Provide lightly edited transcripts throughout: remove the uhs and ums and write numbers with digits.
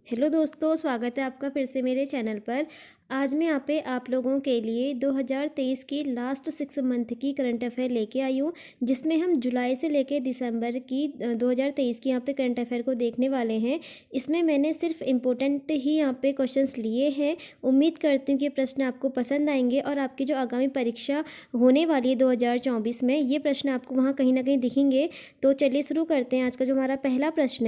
Hello दोस्तों, स्वागत है आपका फिर से मेरे चैनल पर। आज मैं यहाँ पे आप लोगों के लिए 2023 की लास्ट 6 मंथ की करंट अफेयर लेके आई हूँ, जिसमें हम जुलाई से लेके दिसंबर की 2023 की यहाँ पे करंट अफेयर को देखने वाले हैं। इसमें मैंने सिर्फ इम्पोर्टेंट ही यहाँ पे क्वेश्चंस लिए हैं। उम्मीद करती हूँ कि प्रश्न आपको पसंद आएंगे और आपकी जो आगामी परीक्षा होने वाली है 2024 में, ये प्रश्न आपको वहाँ कहीं ना कहीं दिखेंगे। तो चलिए शुरू करते हैं। आज का जो हमारा पहला प्रश्न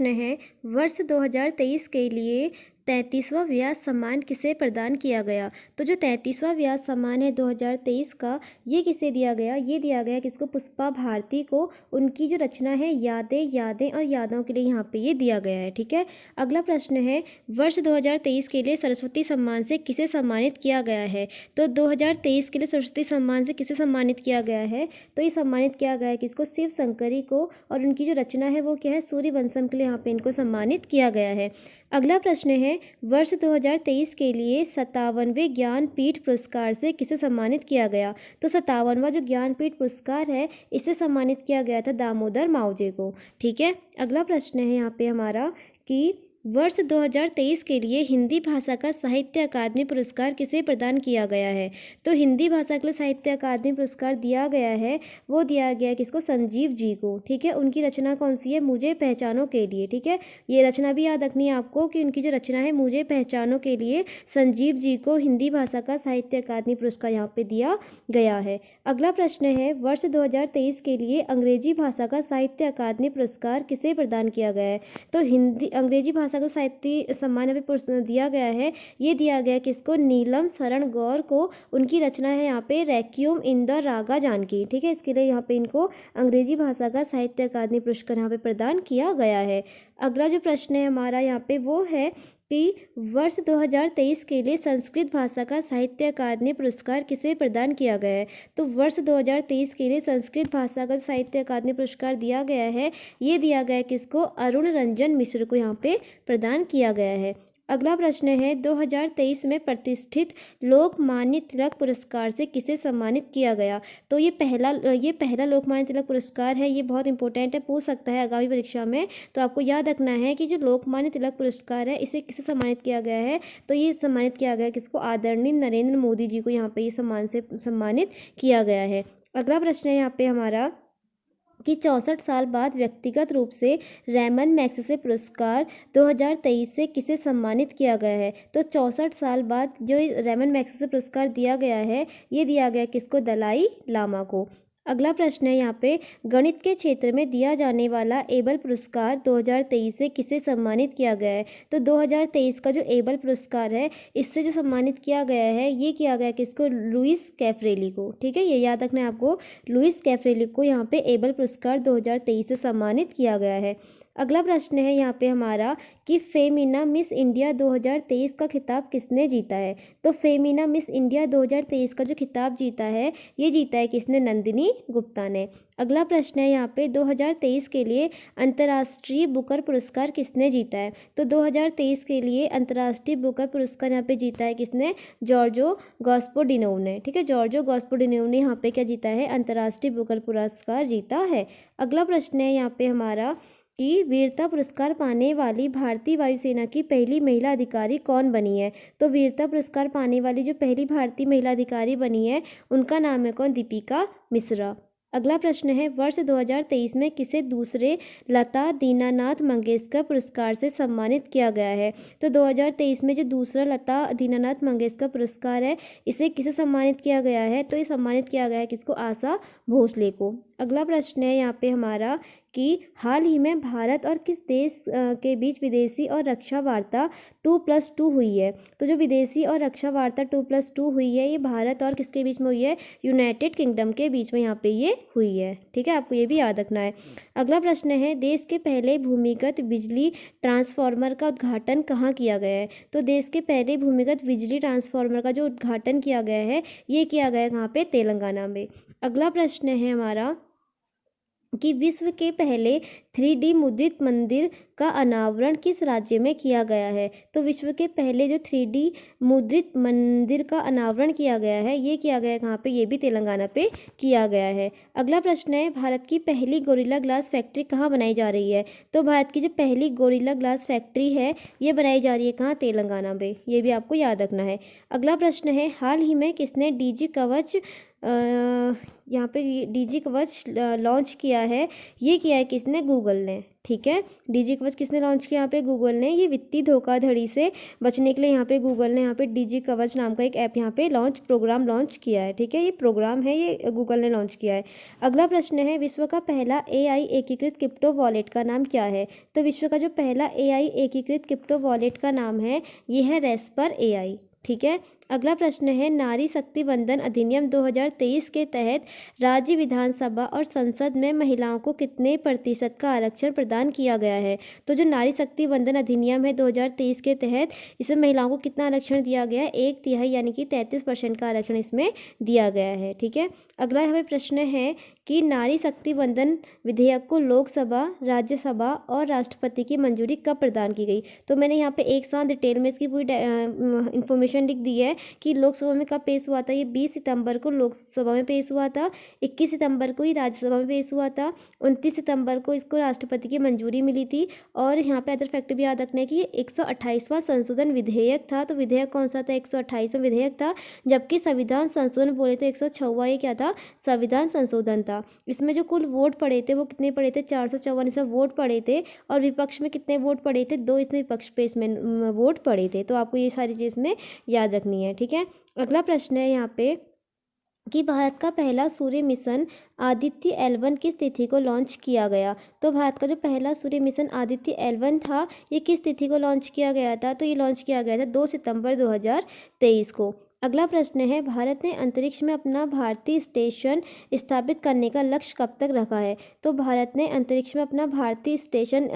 है, वर्ष 2023 के लिए 33वां व्यास सम्मान किसे प्रदान किया गया। तो जो 33वां व्यास सम्मान है 2023 का, ये किसे दिया गया? ये दिया गया किसको? पुष्पा भारती को। उनकी जो रचना है यादें यादें और यादों के लिए यहाँ पे ये दिया गया है। ठीक है। अगला प्रश्न है, वर्ष 2023 के लिए सरस्वती सम्मान से किसे सम्मानित किया गया है। तो 2023 के लिए सरस्वती सम्मान से किसे सम्मानित किया गया है? तो ये सम्मानित किया गया है किसको? शिव शंकरी को। और उनकी जो रचना है वो क्या है? सूर्यवंशम के लिए यहाँ पे इनको सम्मानित किया गया है। अगला प्रश्न है, वर्ष 2023 के लिए 57वें ज्ञानपीठ पुरस्कार से किसे सम्मानित किया गया। तो 57वां जो ज्ञानपीठ पुरस्कार है, इसे सम्मानित किया गया था दामोदर मावजे को। ठीक है। अगला प्रश्न है यहाँ पे हमारा कि वर्ष 2023 के लिए हिंदी भाषा का साहित्य अकादमी पुरस्कार किसे प्रदान किया गया है। तो हिंदी भाषा के लिए साहित्य अकादमी पुरस्कार दिया गया है, वो दिया गया है किसको? संजीव जी को। ठीक है। उनकी रचना कौन सी है? मुझे पहचानों के लिए। ठीक है। ये रचना भी याद रखनी है आपको कि उनकी जो रचना है मुझे पहचानों के लिए, संजीव जी को हिंदी भाषा का साहित्य अकादमी पुरस्कार यहाँ पे दिया गया है। अगला प्रश्न है, वर्ष 2023 के लिए अंग्रेजी भाषा का साहित्य अकादमी पुरस्कार किसे प्रदान किया गया है। तो हिंदी अंग्रेजी भाषा को साहित्य सम्मान अभी दिया गया है, ये दिया गया किसको? नीलम शरण गौर को। उनकी रचना है यहाँ पे रेक्विएम इन द रागा जानकी। ठीक है। इसके लिए यहाँ पे इनको अंग्रेजी भाषा का साहित्य अकादमी पुरस्कार यहाँ पे प्रदान किया गया है। अगला जो प्रश्न है हमारा यहाँ पे वो है कि वर्ष 2023 के लिए संस्कृत भाषा का साहित्य अकादमी पुरस्कार किसे प्रदान किया गया है। तो वर्ष 2023 के लिए संस्कृत भाषा का साहित्य अकादमी पुरस्कार दिया गया है, ये दिया गया है किसको? अरुण रंजन मिश्र को यहाँ पे प्रदान किया गया है। अगला प्रश्न है, 2023 में प्रतिष्ठित लोकमान्य तिलक पुरस्कार से किसे सम्मानित किया गया। तो ये पहला लोकमान्य तिलक पुरस्कार है। ये बहुत इंपॉर्टेंट है, पूछ सकता है आगामी परीक्षा में। तो आपको याद रखना है कि जो लोकमान्य तिलक पुरस्कार है, इसे किसे सम्मानित किया गया है। तो ये सम्मानित किया गया किसको? आदरणीय नरेंद्र मोदी जी को यहाँ पे ये सम्मान से सम्मानित किया गया है। अगला प्रश्न है यहाँ पे हमारा कि 64 साल बाद व्यक्तिगत रूप से रैमन मैग्सेसे पुरस्कार 2023 से किसे सम्मानित किया गया है। तो 64 साल बाद जो रैमन मैग्सेसे पुरस्कार दिया गया है, ये दिया गया किसको? दलाई लामा को। अगला प्रश्न है यहाँ पे, गणित के क्षेत्र में दिया जाने वाला एबल पुरस्कार 2023 से किसे सम्मानित किया गया है। तो 2023 का जो एबल पुरस्कार है, इससे जो सम्मानित किया गया है, ये किया गया किसको? लुइस कैफ्रेली को। ठीक है। ये याद रखना है आपको, लुइस कैफ्रेली को यहाँ पे एबल पुरस्कार 2023 से सम्मानित किया गया है। अगला प्रश्न है यहाँ पे हमारा कि फेमिना मिस इंडिया 2023 का खिताब किसने जीता है। तो फेमिना मिस इंडिया 2023 का जो खिताब जीता है, ये जीता है किसने? नंदिनी गुप्ता ने। अगला प्रश्न है यहाँ पे, 2023 के लिए अंतर्राष्ट्रीय बुकर पुरस्कार किसने जीता है। तो 2023 के लिए अंतर्राष्ट्रीय बुकर पुरस्कार यहाँ पे जीता है किसने? जॉर्जो गॉस्पोडिनोव ने। ठीक है। जॉर्जो गॉस्पोडिनोव ने यहाँ पे क्या जीता है? अंतर्राष्ट्रीय बुकर पुरस्कार जीता है। अगला प्रश्न है यहाँ पे हमारा कि वीरता पुरस्कार पाने वाली भारतीय वायुसेना की पहली महिला अधिकारी कौन बनी है। तो वीरता पुरस्कार पाने वाली जो पहली भारतीय महिला अधिकारी बनी है, उनका नाम है कौन? दीपिका मिश्रा। अगला प्रश्न है, वर्ष 2023 में किसे दूसरे लता दीनानाथ मंगेशकर पुरस्कार से सम्मानित किया गया है। तो 2023 में जो दूसरा लता दीनानाथ मंगेशकर पुरस्कार है, इसे किसे सम्मानित किया गया है। तो ये सम्मानित किया गया है किसको? आशा भोसले को। अगला प्रश्न है यहाँ पे हमारा कि हाल ही में भारत और किस देश के बीच विदेशी और रक्षा वार्ता 2+2 हुई है। तो जो विदेशी और रक्षा वार्ता 2+2 हुई है, ये भारत और किसके बीच में हुई है? यूनाइटेड किंगडम के बीच में यहाँ पे ये हुई है। ठीक है। आपको ये भी याद रखना है। अगला प्रश्न है, देश के पहले भूमिगत बिजली ट्रांसफार्मर का उद्घाटन कहाँ किया गया है। तो देश के पहले भूमिगत बिजली ट्रांसफार्मर का जो उद्घाटन किया गया है, ये किया गया है कहाँ पे? तेलंगाना में। अगला प्रश्न है हमारा कि विश्व के पहले 3D मुद्रित मंदिर का अनावरण किस राज्य में किया गया है। तो विश्व के पहले जो 3D मुद्रित मंदिर का अनावरण किया गया है, ये किया गया है कहाँ पे, ये भी तेलंगाना पे किया गया है। अगला प्रश्न है, भारत की पहली गोरिल्ला ग्लास फैक्ट्री कहाँ बनाई जा रही है। तो भारत की जो पहली गोरिल्ला ग्लास फैक्ट्री है, ये बनाई जा रही है कहाँ, तेलंगाना में। ये भी आपको याद रखना है। अगला प्रश्न है, हाल ही में किसने डीजी कवच यहाँ पे डीजी कवच लॉन्च किया है। ये किया है किसने, गूगल ने। ठीक है, डीजी कवच किसने लॉन्च किया, यहाँ पे गूगल ने। ये वित्तीय धोखाधड़ी से बचने के लिए यहाँ पे गूगल ने यहाँ पे डीजी कवच नाम का एक ऐप यहाँ पे प्रोग्राम लॉन्च किया है। ठीक है, ये प्रोग्राम है, ये गूगल ने लॉन्च किया है। अगला प्रश्न है, विश्व का पहला एआई एकीकृत क्रिप्टो वॉलेट का नाम क्या है। तो विश्व का जो पहला एआई एकीकृत क्रिप्टो वॉलेट का नाम है, ये है रेस्पर एआई। ठीक है, अगला प्रश्न है, नारी शक्ति वंदन अधिनियम 2023 के तहत राज्य विधानसभा और संसद में महिलाओं को कितने प्रतिशत का आरक्षण प्रदान किया गया है। तो जो नारी शक्ति वंदन अधिनियम है 2023 के तहत, इसमें महिलाओं को कितना आरक्षण दिया गया है, 1/3 यानी कि 33% का आरक्षण इसमें दिया गया है। ठीक है, अगला हमें प्रश्न है कि नारी शक्ति वंदन विधेयक को लोकसभा, राज्यसभा और राष्ट्रपति की मंजूरी कब प्रदान की गई। तो मैंने यहाँ पे एक साथ डिटेल में इसकी पूरी इंफॉर्मेशन लिख दी है कि लोकसभा में कब पेश हुआ था। ये 20 सितंबर को लोकसभा में पेश हुआ था, 21 सितंबर को ही राज्यसभा में पेश हुआ था, 29 सितंबर को इसको राष्ट्रपति की मंजूरी मिली थी। और यहाँ पे अदर फैक्ट भी याद रखना है कि ये 128वां संशोधन विधेयक था। तो विधेयक कौन सा था, 128वां विधेयक था। जबकि संविधान संशोधन बोले तो 106वां, ये क्या था, संविधान संशोधन था। इसमें जो कुल वोट पड़े थे वो कितने पड़े थे, 454 इसमें वोट पड़े थे। और विपक्ष में कितने वोट पड़े थे, 2 इसमें विपक्ष पे इसमें वोट पड़े थे। तो आपको ये सारी चीज़ में याद रखनी है। ठीक है, अगला प्रश्न है यहाँ पे कि भारत का पहला सूर्य मिशन आदित्य L1 किस तिथि को लॉन्च किया गया। तो भारत का जो पहला सूर्य मिशन आदित्य L1 था, ये किस तिथि को लॉन्च किया गया था। तो ये लॉन्च किया गया था 2 सितंबर 2023 को। अगला प्रश्न है, भारत ने अंतरिक्ष में अपना भारतीय स्टेशन स्थापित करने का लक्ष्य कब तक रखा है। तो भारत ने अंतरिक्ष में अपना भारतीय स्टेशन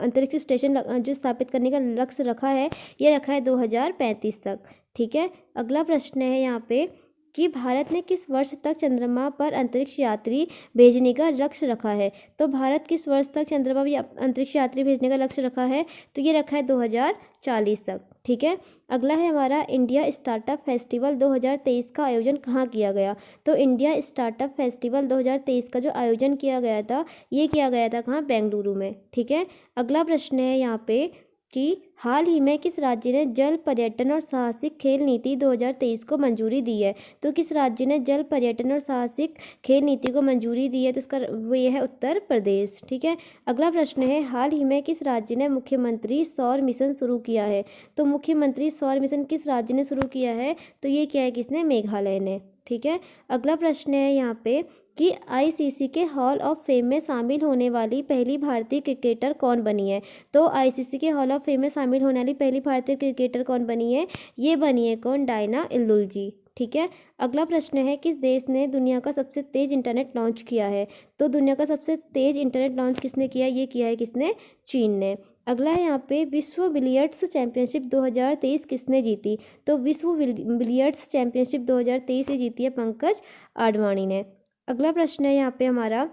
अंतरिक्ष स्टेशन जो स्थापित करने का लक्ष्य रखा है, ये रखा है 2035 तक। ठीक है, अगला प्रश्न है यहाँ पे कि भारत ने किस वर्ष तक चंद्रमा पर अंतरिक्ष यात्री भेजने का लक्ष्य रखा है। तो भारत किस वर्ष तक चंद्रमा पर अंतरिक्ष यात्री भेजने का लक्ष्य रखा है। तो ये रखा है 2040 तक। ठीक है, अगला है हमारा, इंडिया स्टार्टअप फेस्टिवल 2023 का आयोजन कहाँ किया गया। तो इंडिया स्टार्टअप फेस्टिवल 2023 का जो आयोजन किया गया था, ये किया गया था कहाँ, बेंगलुरु में। ठीक है, अगला प्रश्न है यहाँ पे कि हाल ही में किस राज्य ने जल पर्यटन और साहसिक खेल नीति 2023 को मंजूरी दी है। तो किस राज्य ने जल पर्यटन और साहसिक खेल नीति को मंजूरी दी है। तो इसका वो ये है उत्तर प्रदेश। ठीक है, अगला प्रश्न है, हाल ही में किस राज्य ने मुख्यमंत्री सौर मिशन शुरू किया है। तो मुख्यमंत्री सौर मिशन किस राज्य ने शुरू किया है। तो ये क्या है, किसने, मेघालय ने। ठीक है, अगला प्रश्न है यहाँ पे कि आईसीसी के हॉल ऑफ फेम में शामिल होने वाली पहली भारतीय क्रिकेटर कौन बनी है। तो आईसीसी के हॉल ऑफ फेम में शामिल होने वाली पहली भारतीय क्रिकेटर कौन बनी है, ये बनी है कौन, डायना इल्लुलजी। ठीक है, अगला प्रश्न है, किस देश ने दुनिया का सबसे तेज इंटरनेट लॉन्च किया है। तो दुनिया का सबसे तेज इंटरनेट लॉन्च किसने किया है, ये किया है किसने, चीन ने। अगला है यहाँ पे, विश्व बिलियर्ड्स चैंपियनशिप 2023 किसने जीती। तो विश्व बिलियर्ड्स चैंपियनशिप 2023 से जीती है पंकज आडवाणी ने। अगला प्रश्न है यहाँ पे हमारा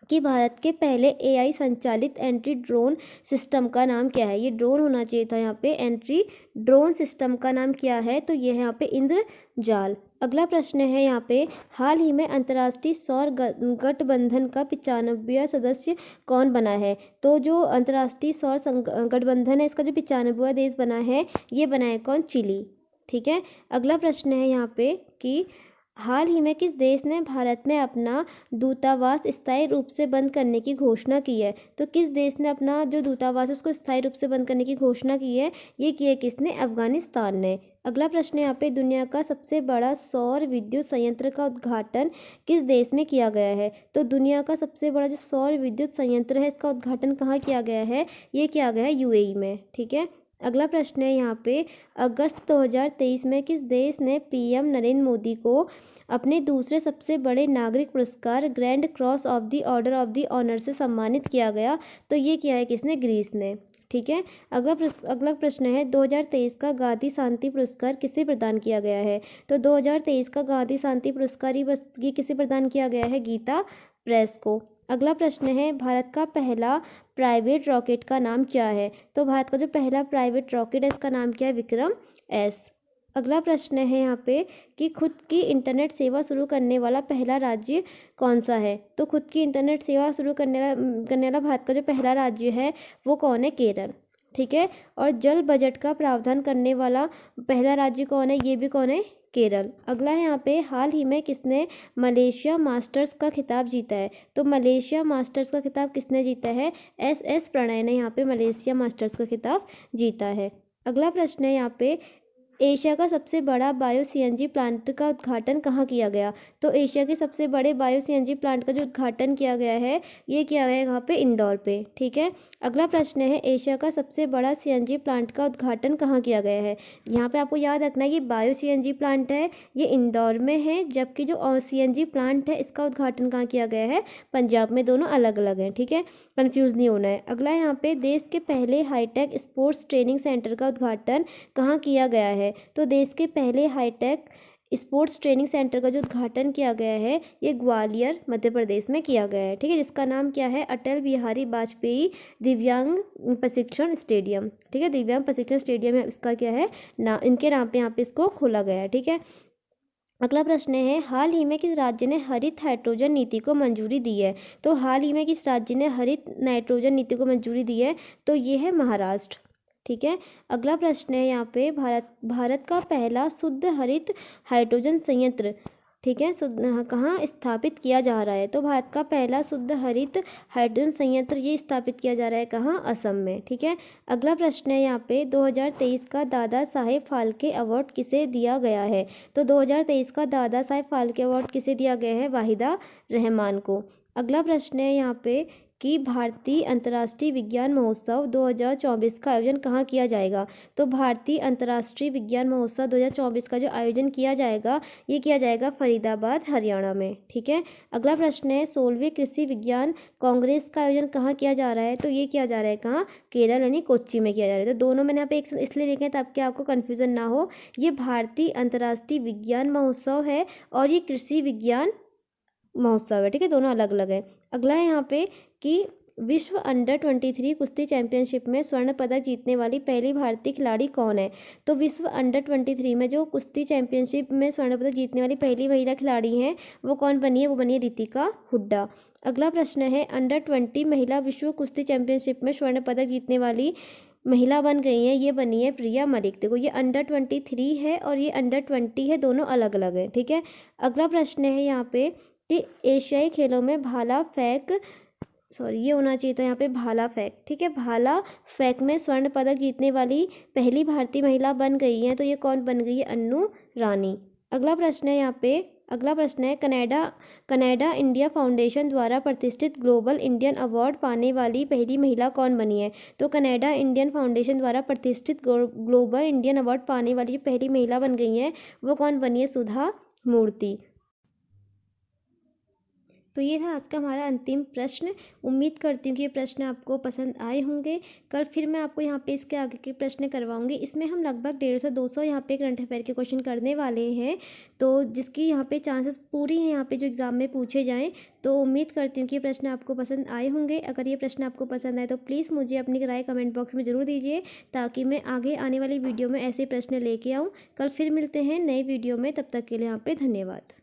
कि भारत के पहले एआई संचालित एंट्री ड्रोन सिस्टम का नाम क्या है। ये ड्रोन होना चाहिए था यहाँ पे, एंट्री ड्रोन सिस्टम का नाम क्या है। तो ये है यहाँ पे इंद्रजाल। अगला प्रश्न है यहाँ पे, हाल ही में अंतर्राष्ट्रीय सौर गठबंधन का 95वां सदस्य कौन बना है। तो जो अंतर्राष्ट्रीय सौर गठबंधन है, इसका जो 95वां देश बना है, ये बना है कौन, चिली। ठीक है, अगला प्रश्न है यहाँ पे कि हाल ही में किस देश ने भारत में अपना दूतावास स्थायी रूप से बंद करने की घोषणा की है। तो किस देश ने अपना जो दूतावास है उसको स्थायी रूप से बंद करने की घोषणा की है, ये की है किसने, अफगानिस्तान ने। अगला प्रश्न यहाँ पे, दुनिया का सबसे बड़ा सौर विद्युत संयंत्र का उद्घाटन किस देश में किया गया है। तो दुनिया का सबसे बड़ा जो सौर विद्युत संयंत्र है, इसका उद्घाटन कहाँ किया गया है, ये किया गया है यूएई में। ठीक है, अगला प्रश्न है यहाँ पे, अगस्त 2023 में किस देश ने पीएम नरेंद्र मोदी को अपने दूसरे सबसे बड़े नागरिक पुरस्कार grand cross of the order of the honour से सम्मानित किया गया। तो ये किया है किसने, ग्रीस ने। ठीक है, अगला प्रश्न है, 2023 का गांधी शांति पुरस्कार किसे प्रदान किया गया है। तो 2023 का गांधी शांति पुरस्कार ये किसे प्रदान किया गया है, गीता प्रेस को। अगला प्रश्न है, भारत का पहला प्राइवेट रॉकेट का नाम क्या है? तो भारत का जो पहला प्राइवेट रॉकेट है इसका नाम क्या है? विक्रम एस। अगला प्रश्न है यहाँ पे कि खुद की इंटरनेट सेवा शुरू करने वाला पहला राज्य कौन सा है? तो खुद की इंटरनेट सेवा शुरू करने वाला भारत का जो पहला राज्य है वो कौन है? केरल। ठीक है। और जल बजट का प्रावधान करने वाला पहला राज्य कौन है? ये भी कौन है? केरल। अगला है यहाँ पे, हाल ही में किसने मलेशिया मास्टर्स का खिताब जीता है? तो मलेशिया मास्टर्स का खिताब किसने जीता है? एस प्रणय ने यहाँ पे मलेशिया मास्टर्स का खिताब जीता है। अगला प्रश्न है यहाँ पे, एशिया का सबसे बड़ा बायो सीएनजी प्लांट का उद्घाटन कहाँ किया गया? तो एशिया के सबसे बड़े बायो सीएनजी प्लांट का जो उद्घाटन किया गया है ये किया गया है यहाँ पे इंदौर पे। ठीक है। अगला प्रश्न है, एशिया का सबसे बड़ा सीएनजी प्लांट का उद्घाटन कहाँ किया गया है? यहाँ पे आपको याद रखना है कि बायो सीएनजी प्लांट है ये इंदौर में है, जबकि जो सीएनजी प्लांट है इसका उद्घाटन कहाँ किया गया है? पंजाब में। दोनों अलग अलग हैं। ठीक है, कन्फ्यूज़ नहीं होना है। अगला यहाँ पे, देश के पहले हाईटेक स्पोर्ट्स ट्रेनिंग सेंटर का उद्घाटन कहाँ किया गया है? तो देश के पहले हाईटेक स्पोर्ट्स ट्रेनिंग सेंटर का जो उद्घाटन किया गया है ये ग्वालियर मध्य प्रदेश में किया गया है। ठीक है, जिसका नाम क्या है? अटल बिहारी वाजपेयी दिव्यांग प्रशिक्षण स्टेडियम। ठीक है, दिव्यांग प्रशिक्षण स्टेडियम है, इसका क्या है ना, इनके नाम पे यहाँ पे इसको खोला गया है। ठीक है। अगला प्रश्न है, हाल ही में किस राज्य ने हरित हाइड्रोजन नीति को मंजूरी दी है? तो हाल ही में किस राज्य ने हरित नाइट्रोजन नीति को मंजूरी दी है? तो ये है महाराष्ट्र। ठीक है। अगला प्रश्न है यहाँ पे, भारत का पहला शुद्ध हरित हाइड्रोजन संयंत्र, ठीक है, कहाँ स्थापित किया जा रहा है? तो भारत का पहला शुद्ध हरित हाइड्रोजन संयंत्र ये स्थापित किया जा रहा है कहाँ? असम में। ठीक है। अगला प्रश्न है यहाँ पे, 2023 का दादा साहेब फाल्के अवार्ड किसे दिया गया है? तो 2023 का दादा साहेब फाल्के अवार्ड किसे दिया गया है? वाहिदा रहमान को। अगला प्रश्न है यहाँ पे कि भारतीय अंतर्राष्ट्रीय विज्ञान महोत्सव 2024 का आयोजन कहाँ किया जाएगा? तो भारतीय अंतर्राष्ट्रीय विज्ञान महोत्सव 2024 का जो आयोजन किया जाएगा ये किया जाएगा फरीदाबाद हरियाणा में। ठीक है। अगला प्रश्न है, 16वीं कृषि विज्ञान कांग्रेस का आयोजन कहाँ किया जा रहा है? तो ये किया जा रहा है कहाँ? केरल यानी कोच्चि में किया जा रहा है। तो दोनों मैंने यहाँ पे एक इसलिए लिखे हैं ताकि आपको कन्फ्यूजन ना हो। ये भारतीय अंतर्राष्ट्रीय विज्ञान महोत्सव है और ये कृषि विज्ञान महोत्सव है। ठीक है, दोनों अलग अलग है। अगला है यहाँ पे कि विश्व अंडर 23 कुश्ती चैंपियनशिप में स्वर्ण पदक जीतने वाली पहली भारतीय खिलाड़ी कौन है? तो विश्व अंडर 23 में जो कुश्ती चैंपियनशिप में स्वर्ण पदक जीतने वाली पहली महिला खिलाड़ी हैं वो कौन बनी है? वो बनी है रितिका हुड्डा। अगला प्रश्न है, अंडर 20 महिला विश्व कुश्ती चैंपियनशिप में स्वर्ण पदक जीतने वाली महिला बन गई हैं, ये बनी है प्रिया मलिक। देखो ये अंडर 23 है और ये अंडर 20 है, दोनों अलग अलग है। ठीक है। अगला प्रश्न है यहाँ पे कि एशियाई खेलों में भाला फेंक, सॉरी ये होना चाहिए था यहाँ पे भाला फेंक। ठीक है, भाला फेंक में स्वर्ण पदक जीतने वाली पहली भारतीय महिला बन गई है, तो ये कौन बन गई है? अन्नू रानी। अगला प्रश्न है यहाँ पे, अगला प्रश्न है, कनाडा इंडिया फाउंडेशन द्वारा प्रतिष्ठित ग्लोबल इंडियन अवार्ड पाने वाली पहली महिला कौन बनी है? तो कनाडा इंडियन फाउंडेशन द्वारा प्रतिष्ठित ग्लोबल इंडियन अवार्ड पाने वाली जो पहली महिला बन गई हैं वो कौन बनी है? सुधा मूर्ति। तो ये था आज का हमारा अंतिम प्रश्न। उम्मीद करती हूँ कि ये प्रश्न आपको पसंद आए होंगे। कल फिर मैं आपको यहाँ पे इसके आगे के प्रश्न करवाऊंगी। इसमें हम लगभग 150-200 यहाँ पे करंट अफेयर के क्वेश्चन करने वाले हैं, तो जिसकी यहाँ पे चांसेस पूरी हैं यहाँ पे जो एग्ज़ाम में पूछे जाएँ। तो उम्मीद करती हूँ कि ये प्रश्न आपको पसंद आए होंगे। अगर ये प्रश्न आपको पसंद आए तो प्लीज़ मुझे अपनी राय कमेंट बॉक्स में ज़रूर दीजिए, ताकि मैं आगे आने वाली वीडियो में ऐसे प्रश्न लेके आऊँ। कल फिर मिलते हैं नए वीडियो में, तब तक के लिए यहाँ पे धन्यवाद।